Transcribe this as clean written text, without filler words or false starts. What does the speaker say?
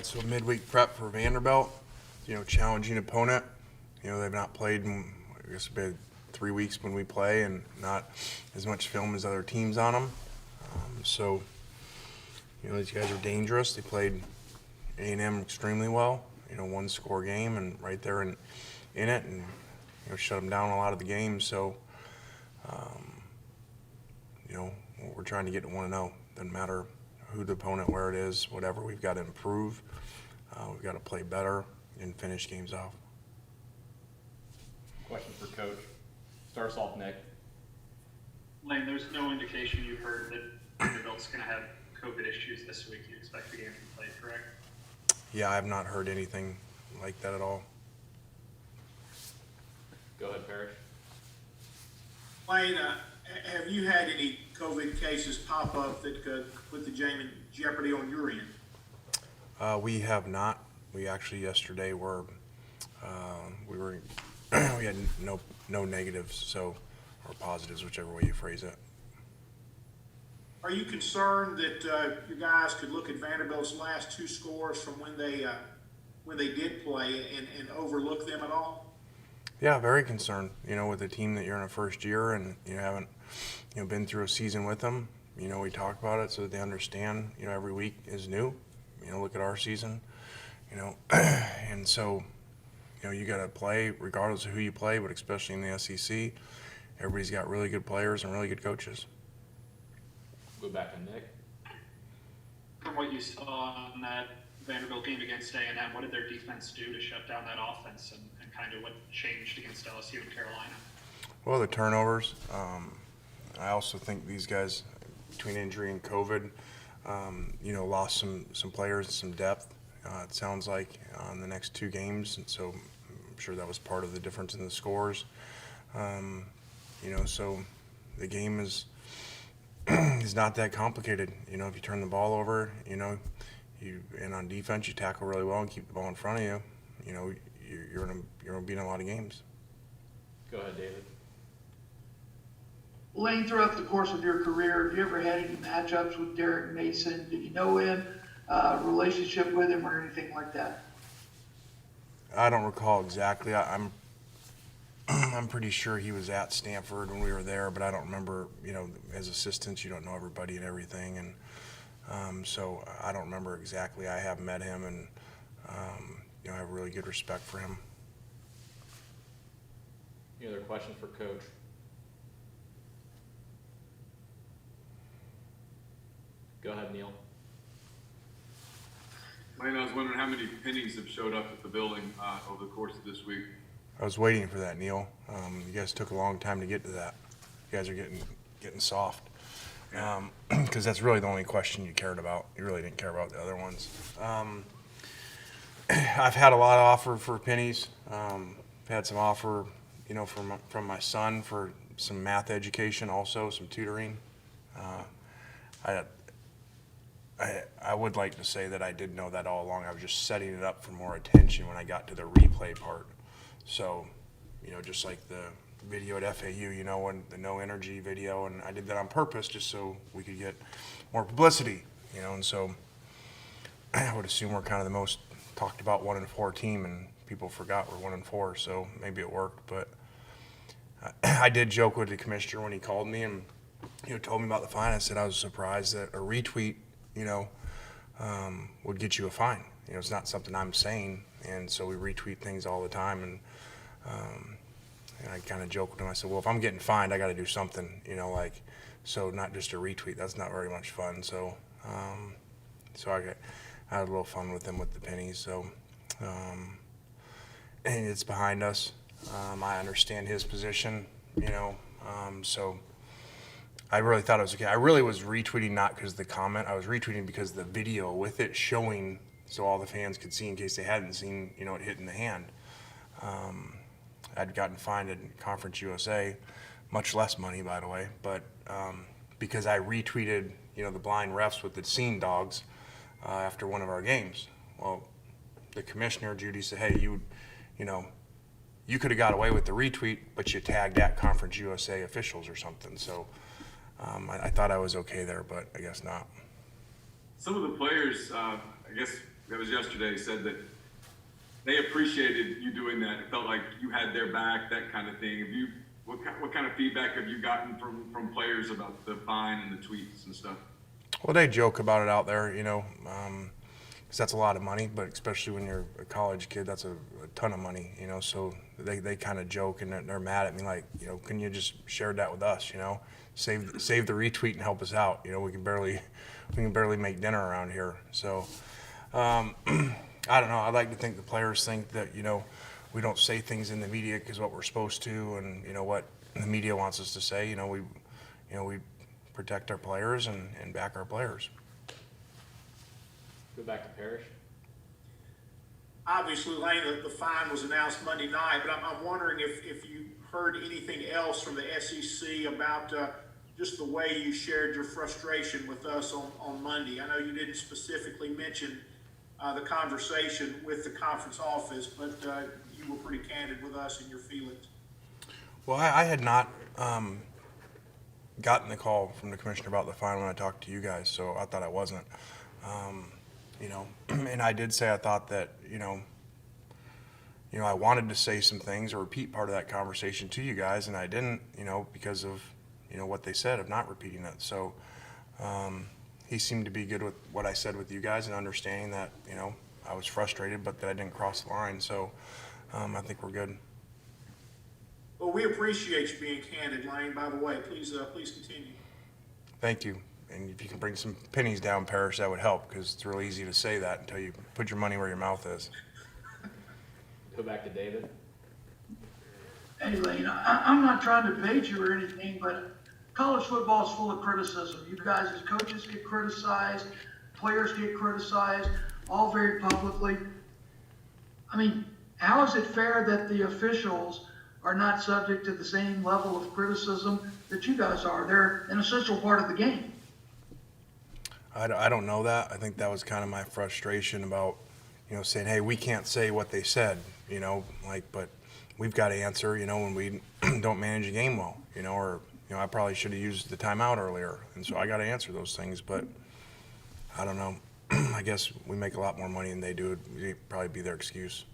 So midweek prep for Vanderbilt, challenging opponent. They've not played in, I guess, about 3 weeks when we play, and not as much film as other teams on them. These guys are dangerous. They played A&M extremely well. One score game and right there in it, and shut them down a lot of the games. So, we're trying to get to 1-0. Doesn't matter who the opponent, where it is, whatever. We've got to improve. We've got to play better and finish games off. Question for Coach. Start us off, Nick. Lane, there's no indication you've heard that Vanderbilt's going to have COVID issues this week. You expect the game to be played, correct? Yeah, I have not heard anything like that at all. Go ahead, Parrish. Lane, have you had any COVID cases pop up that could put the game in jeopardy on your end? We have not. We actually yesterday we had no negatives, or positives, whichever way you phrase it. Are you concerned that your guys could look at Vanderbilt's last two scores from when they did play and overlook them at all? Yeah, very concerned. With a team that you're in a first year and you haven't, been through a season with them. We talk about it so that they understand. Every week is new. Look at our season. And so, you got to play regardless of who you play, but especially in the SEC, everybody's got really good players and really good coaches. Go back to Nick. From what you saw in that Vanderbilt game against A&M, what did their defense do to shut down that offense, and kind of what changed against LSU and Carolina? Well, the turnovers. I also think these guys, between injury and COVID, lost some players and some depth. It sounds like in the next two games, and so I'm sure that was part of the difference in the scores. So the game is not that complicated. If you turn the ball over, and on defense you tackle really well and keep the ball in front of you, you're gonna beat a lot of games. Go ahead, David. Lane, throughout the course of your career, have you ever had any matchups with Derek Mason? Did you know him, relationship with him, or anything like that? I don't recall exactly. I'm pretty sure he was at Stanford when we were there, but I don't remember. As assistants, you don't know everybody and everything, and so I don't remember exactly. I have met him, and I have really good respect for him. Any other questions for Coach? Go ahead, Neil. Lane, I was wondering how many pennies have showed up at the building over the course of this week. I was waiting for that, Neil. You guys took a long time to get to that. You guys are getting soft. Because that's really the only question you cared about. You really didn't care about the other ones. I've had a lot of offer for pennies. Had some offer, from my son for some math education, also some tutoring. I would like to say that I did know that all along. I was just setting it up for more attention when I got to the replay part. So, just like the video at FAU, when the no energy video, and I did that on purpose just so we could get more publicity, and so I would assume we're kind of the most talked about 1-4 team, and people forgot we're 1-4, so maybe it worked. But I did joke with the commissioner when he called me and told me about the fine. I said I was surprised that a retweet would get you a fine. It's not something I'm saying, and so we retweet things all the time, and I kind of joked with him. I said, well, if I'm getting fined, I got to do something, so not just a retweet. That's not very much fun. So, I had a little fun with him with the pennies. So, and it's behind us. I understand his position, so. I really thought it was okay. I really was retweeting not because of the comment. I was retweeting because the video with it showing so all the fans could see in case they hadn't seen, it hit in the hand. I'd gotten fined at Conference USA, much less money, by the way, but because I retweeted, the blind refs with the scene dogs after one of our games. Well, the commissioner, Judy, said, hey, you could have got away with the retweet, but you tagged at Conference USA officials or something. So I thought I was okay there, but I guess not. Some of the players, I guess that was yesterday, said that they appreciated you doing that. It felt like you had their back, that kind of thing. What kind of feedback have you gotten from players about the fine and the tweets and stuff? Well, they joke about it out there, you know, because that's a lot of money, but especially when you're a college kid, that's a ton of money, you know, so they kind of joke and they're mad at me like, you know, can you just share that with us, you know, save the retweet and help us out, you know, we can barely make dinner around here. So I don't know, I'd like to think the players think that, you know, we don't say things in the media because what we're supposed to, and you know what the media wants us to say, you know, we protect our players and back our players. Go back to Parrish. Obviously, Lane, the fine was announced Monday night, but I'm wondering if you heard anything else from the SEC about just the way you shared your frustration with us on Monday. I know you didn't specifically mention the conversation with the conference office, but you were pretty candid with us in your feelings. Well, I had not gotten the call from the commissioner about the fine when I talked to you guys, so I thought I wasn't. You know, and I did say I thought that, you know, I wanted to say some things or repeat part of that conversation to you guys, and I didn't, you know, because of, you know, what they said of not repeating it. So he seemed to be good with what I said with you guys and understanding that, you know, I was frustrated, but that I didn't cross the line. So I think we're good. Well, we appreciate you being candid, Lane. By the way, please continue. Thank you. And if you can bring some pennies down, Parrish, that would help, because it's really easy to say that until you put your money where your mouth is. Go back to David. Hey, Lane, I'm not trying to debate you or anything, but college football is full of criticism. You guys as coaches get criticized, players get criticized, all very publicly. I mean, how is it fair that the officials are not subject to the same level of criticism that you guys are? They're an essential part of the game. I don't know that. I think that was kind of my frustration about, you know, saying, hey, we can't say what they said, you know, like, but we've got to answer, you know, when we don't manage a game well, you know, or, you know, I probably should have used the timeout earlier. And so I got to answer those things, but I don't know. I guess we make a lot more money than they do. It'd probably be their excuse.